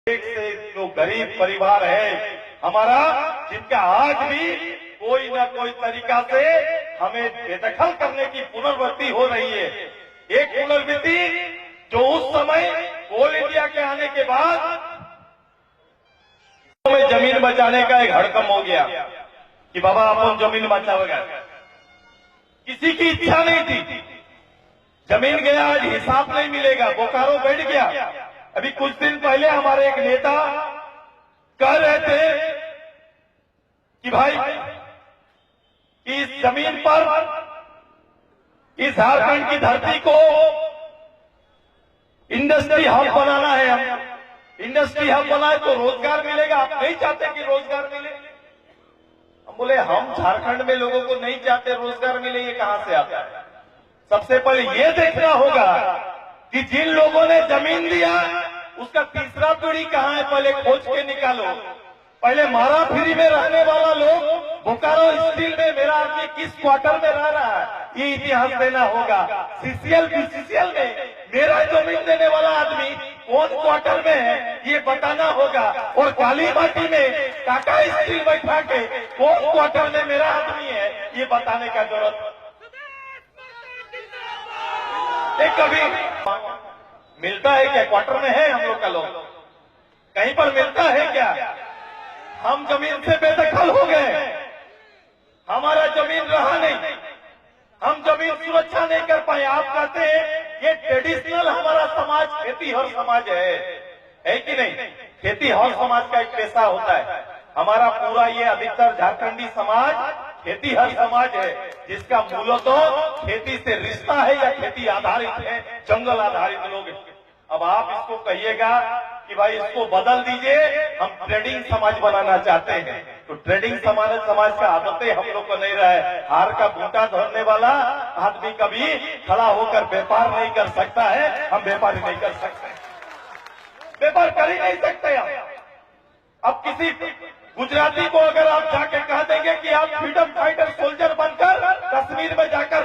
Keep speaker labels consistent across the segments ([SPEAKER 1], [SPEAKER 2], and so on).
[SPEAKER 1] एक से जो गरीब परिवार है हमारा, जिनका आज भी कोई न कोई तरीका से हमें बेदखल करने की पुनर्वृत्ति हो रही है। एक पुनर्वृत्ति जो उस समय कोल इंडिया के आने के बाद में जमीन बचाने का एक हड़कम हो गया कि बाबा अपन जमीन बचावेगा। किसी की इच्छा नहीं थी, जमीन गया, आज हिसाब नहीं मिलेगा, बोकारो बैठ गया। अभी कुछ दिन पहले हमारे एक नेता कह रहे थे कि भाई इस जमीन पर, इस झारखंड की धरती को इंडस्ट्री हब बनाना है। हम इंडस्ट्री हब बनाए तो रोजगार मिलेगा। आप नहीं चाहते कि रोजगार मिले? हम बोले हम झारखंड में लोगों को नहीं चाहते रोजगार मिले, ये कहां से आता है? सबसे पहले ये देखना होगा कि जिन लोगों ने जमीन दिया उसका तीसरा पीढ़ी कहां है, पहले खोज के निकालो। पहले मारा फ्री में रहने वाला लोग बोकारो स्टील में मेरा आदमी किस क्वार्टर में रह रहा है, ये इतिहास देना होगा। सीसीएल बीसीसीएल में मेरा जमीन देने वाला आदमी कौन क्वार्टर में है, ये बताना होगा। और काली माटी में टाटा स्टील बैठा के कौन क्वार्टर में मेरा आदमी है, ये बताने का जरूरत कभी मिलता है क्या? क्वार्टर में है हम लोग का लोग, कहीं पर मिलता है क्या? हम जमीन से बेदखल हो गए, हमारा जमीन रहा नहीं, हम जमीन सुरक्षा नहीं कर पाए। आप कहते हैं ये ट्रेडिशनल हमारा समाज खेती हर समाज है कि नहीं? खेती हर समाज का एक पेशा होता है। हमारा पूरा ये अधिकतर झारखंडी समाज खेती हर समाज है, जिसका मूलतः खेती से रिश्ता है या खेती आधारित है, जंगल आधारित लोग हैं। अब आप इसको कहिएगा कि भाई इसको बदल दीजिए, हम ट्रेडिंग समाज बनाना चाहते हैं, तो ट्रेडिंग समाज का आदतें हम लोग को नहीं रहा है। हार का बूटा धरने वाला आदमी कभी खड़ा होकर व्यापार नहीं कर सकता है। हम व्यापारी नहीं कर सकते, व्यापार कर ही नहीं सकते हम। अब किसी गुजराती को अगर आप जाके कह देंगे कि आप फ्रीडम फाइटर सोल्जर बनकर कश्मीर में जाकर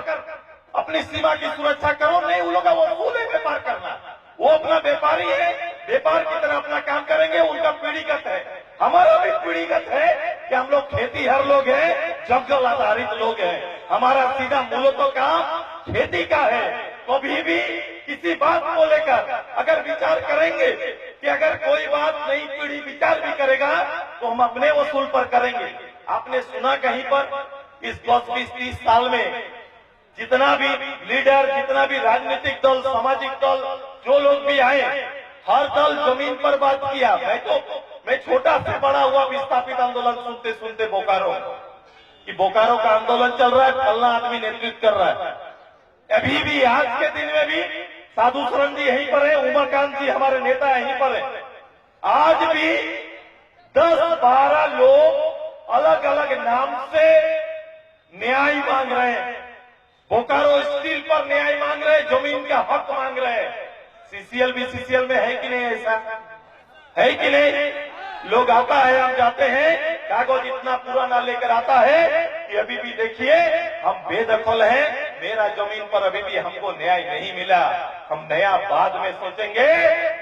[SPEAKER 1] अपनी सीमा की सुरक्षा करो, नहीं, वो लोग वो फूल है व्यापार करना, वो अपना व्यापारी है, व्यापार की तरह अपना काम करेंगे, उनका पीढ़ीगत है। हमारा भी पीढ़ीगत है कि हम लोग खेती हर लोग हैं, जंगल आधारित लोग हैं। हमारा सीधा मूलतः काम खेती का है। कभी भी किसी बात को लेकर अगर विचार करेंगे कि अगर कोई बात नई पीढ़ी विचार भी करेगा तो हम अपने वसूल पर करेंगे। आपने सुना कहीं पर इस 10-20-30 साल में जितना भी लीडर, जितना भी राजनीतिक दल, सामाजिक दल, जो लोग भी आए, हर दल जमीन पर बात किया। मैं छोटा से बड़ा हुआ विस्थापित आंदोलन सुनते सुनते बोकारो कि बोकारो का आंदोलन चल रहा है, फलना आदमी नेतृत्व कर रहा है। अभी भी आज के दिन में भी साधु शरण जी यहीं पर है, उमाकांत जी हमारे नेता यहीं पर है। आज भी 10-12 लोग अलग अलग नाम से न्याय मांग रहे हैं। बोकारो स्टील पर न्याय मांग रहे हैं, जमीन का हक मांग रहे हैं। सीसीएल बीसीसीएल में है कि नहीं? ऐसा है कि नहीं? लोग आता है, हम जाते हैं, कागज इतना पुराना लेकर आता है कि अभी भी देखिए हम बेदखल हैं, मेरा जमीन पर अभी भी हमको न्याय नहीं मिला। हम नया बाद में सोचेंगे,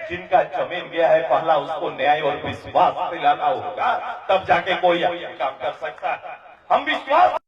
[SPEAKER 1] जिनका जमीन गया है पहला उसको न्याय और विश्वास दिलाना होगा, तब जाके कोई काम कर सकता है। हम विश्वास